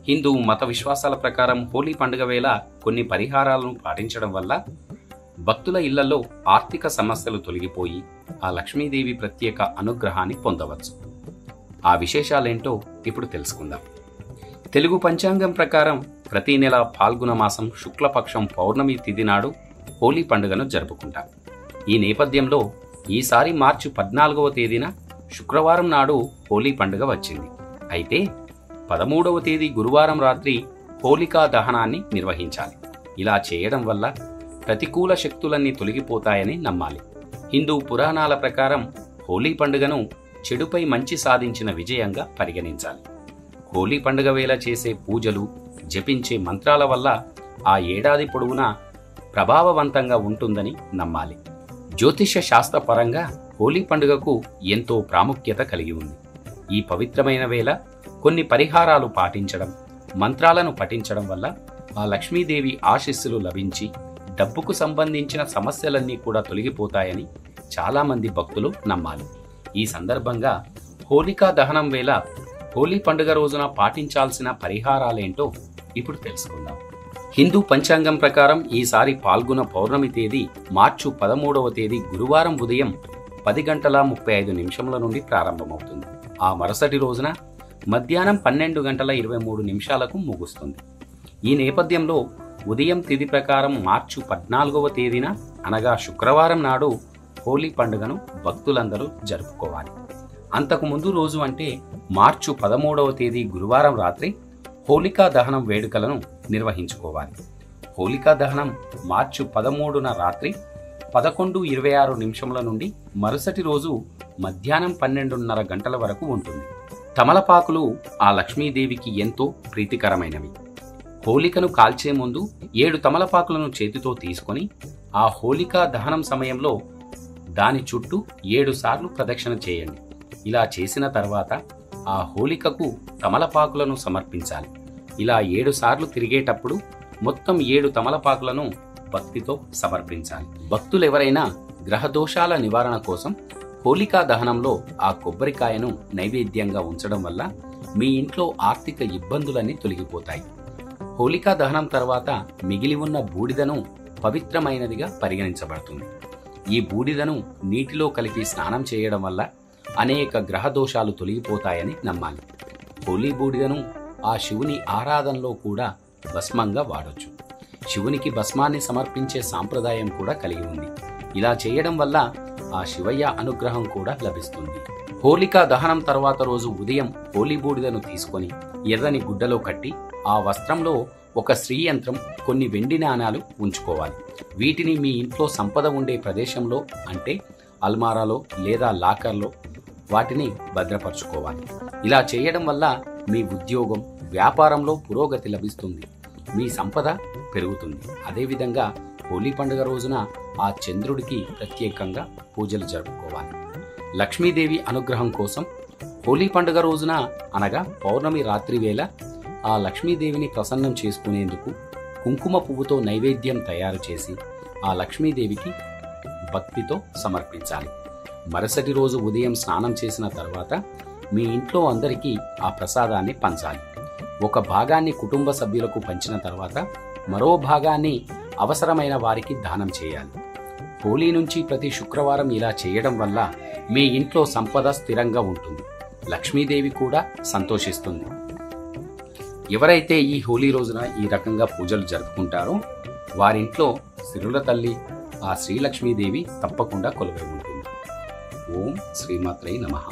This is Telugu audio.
హిందూ మత విశ్వాసాల ప్రకారం హోలీ పండుగ వేళ కొన్ని పరిహారాలను పాటించడం వల్ల భక్తుల ఇళ్లలో ఆర్థిక సమస్యలు తొలగిపోయి ఆ లక్ష్మీదేవి ప్రత్యేక అనుగ్రహాన్ని పొందవచ్చు. ఆ విశేషాలేంటో ఇప్పుడు తెలుసుకుందాం. తెలుగు పంచాంగం ప్రకారం ప్రతి నెల ఫాల్గుణ మాసం శుక్లపక్షం పౌర్ణమి తిథి నాడు హోలీ పండుగను జరుపుకుంటాం. ఈ నేపథ్యంలో ఈసారి మార్చి 14వ తేదీన శుక్రవారం నాడు హోలీ పండుగ వచ్చింది. అయితే 13వ తేదీ గురువారం రాత్రి హోలికా దహనాన్ని నిర్వహించాలి. ఇలా చేయడం వల్ల ప్రతికూల శక్తులన్నీ తొలగిపోతాయని నమ్మాలి. హిందూ పురాణాల ప్రకారం హోలీ పండుగను చెడుపై మంచి సాధించిన విజయంగా పరిగణించాలి. హోలీ పండుగ వేళ చేసే పూజలు, జపించే మంత్రాల వల్ల ఆ ఏడాది పొడవునా ప్రభావవంతంగా ఉంటుందని నమ్మాలి. జ్యోతిష్య శాస్త్ర పరంగా హోలీ పండుగకు ఎంతో ప్రాముఖ్యత కలిగి ఉంది. ఈ పవిత్రమైన వేళ కొన్ని పరిహారాలు పాటించడం, మంత్రాలను పఠించడం వల్ల ఆ లక్ష్మీదేవి ఆశీస్సులు లభించి డబ్బుకు సంబంధించిన సమస్యలన్నీ కూడా తొలగిపోతాయని చాలామంది భక్తులు నమ్మాలి. ఈ సందర్భంగా హోలికా దహనం వేళ హోలీ పండుగ రోజున పాటించాల్సిన పరిహారాలేంటో ఇప్పుడు తెలుసుకుందాం. హిందూ పంచాంగం ప్రకారం ఈసారి పాల్గొన పౌర్ణమి తేదీ మార్చి 13వ తేదీ గురువారం ఉదయం 10:35 నుండి ప్రారంభమవుతుంది. ఆ మరుసటి రోజున మధ్యాహ్నం 12:23 ముగుస్తుంది. ఈ నేపథ్యంలో ఉదయం తిథి ప్రకారం మార్చి 14వ తేదీన అనగా శుక్రవారం నాడు హోలీ పండుగను భక్తులందరూ జరుపుకోవాలి. అంతకు ముందు రోజు అంటే మార్చి 13వ తేదీ గురువారం రాత్రి హోలికా దహనం వేడుకలను నిర్వహించుకోవాలి. హోలికా దహనం మార్చి 13న రాత్రి 11:26 నుండి మరుసటి రోజు మధ్యాహ్నం 12:30 వరకు ఉంటుంది. తమలపాకులు ఆ లక్ష్మీదేవికి ఎంతో ప్రీతికరమైనవి. హోలికను కాల్చే ముందు 7 తమలపాకులను చేతితో తీసుకొని ఆ హోలికా దహనం సమయంలో దాని చుట్టూ 7 సార్లు ప్రదక్షిణ చేయండి. ఇలా చేసిన తర్వాత ఆ హోలికకు తమలపాకులను సమర్పించాలి. ఇలా 7 సార్లు తిరిగేటప్పుడు మొత్తం 7 తమలపాకులను భక్తితో సమర్పించాలి. భక్తులెవరైనా గ్రహదోషాల నివారణ కోసం హోలికా దహనంలో ఆ కొబ్బరికాయను నైవేద్యంగా ఉంచడం వల్ల మీ ఇంట్లో ఆర్థిక ఇబ్బందులన్నీ తొలగిపోతాయి. హోలికా దహనం తర్వాత మిగిలి ఉన్న బూడిదను పవిత్రమైనదిగా పరిగణించబడుతుంది. ఈ బూడిదను నీటిలో కలిపి స్నానం చేయడం వల్ల అనేక గ్రహదోషాలు తొలగిపోతాయని నమ్మాలి. హోలీ బూడిదను ఆ శివుని ఆరాధనలో కూడా భస్మంగా వాడొచ్చు. శివునికి భస్మాన్ని సమర్పించే సాంప్రదాయం కూడా కలిగి ఉంది. ఇలా చేయడం వల్ల ఆ శివయ్య అనుగ్రహం కూడా లభిస్తుంది. హోలికా దహనం తర్వాత రోజు ఉదయం హోలీ బూడిదను తీసుకొని ఎర్రని గుడ్డలో కట్టి ఆ వస్త్రంలో ఒక శ్రీ యంత్రం, కొన్ని వెండి నాణాలు ఉంచుకోవాలి. వీటిని మీ ఇంట్లో సంపద ఉండే ప్రదేశంలో అంటే అల్మారాలో లేదా లాకర్లో వాటిని భద్రపరచుకోవాలి. ఇలా చేయడం వల్ల మీ ఉద్యోగం, వ్యాపారంలో పురోగతి లభిస్తుంది. మీ సంపద పెరుగుతుంది. అదేవిధంగా హోలీ పండుగ రోజున ఆ చంద్రుడికి ప్రత్యేకంగా పూజలు జరుపుకోవాలి. లక్ష్మీదేవి అనుగ్రహం కోసం హోలీ పండుగ రోజున అనగా పౌర్ణమి రాత్రి వేళ ఆ లక్ష్మీదేవిని ప్రసన్నం చేసుకునేందుకు కుంకుమ పువ్వుతో నైవేద్యం తయారు చేసి ఆ లక్ష్మీదేవికి భక్తితో సమర్పించాలి. మరుసటి రోజు ఉదయం స్నానం చేసిన తర్వాత మీ ఇంట్లో అందరికీ ఆ ప్రసాదాన్ని పంచాలి. ఒక భాగాన్ని కుటుంబ సభ్యులకు పంచిన తర్వాత మరో భాగాన్ని అవసరమైన వారికి దానం చేయాలి. హోలీ నుంచి ప్రతి శుక్రవారం ఇలా చేయడం వల్ల మీ ఇంట్లో సంపద స్థిరంగా ఉంటుంది. లక్ష్మీదేవి కూడా సంతోషిస్తుంది. ఎవరైతే ఈ హోలీ రోజున ఈ రకంగా పూజలు జరుపుకుంటారో వారింట్లో సిరుల తల్లి ఆ శ్రీలక్ష్మీదేవి తప్పకుండా కొలువై ఉంటుంది. ఓం శ్రీమాత్రై నమః.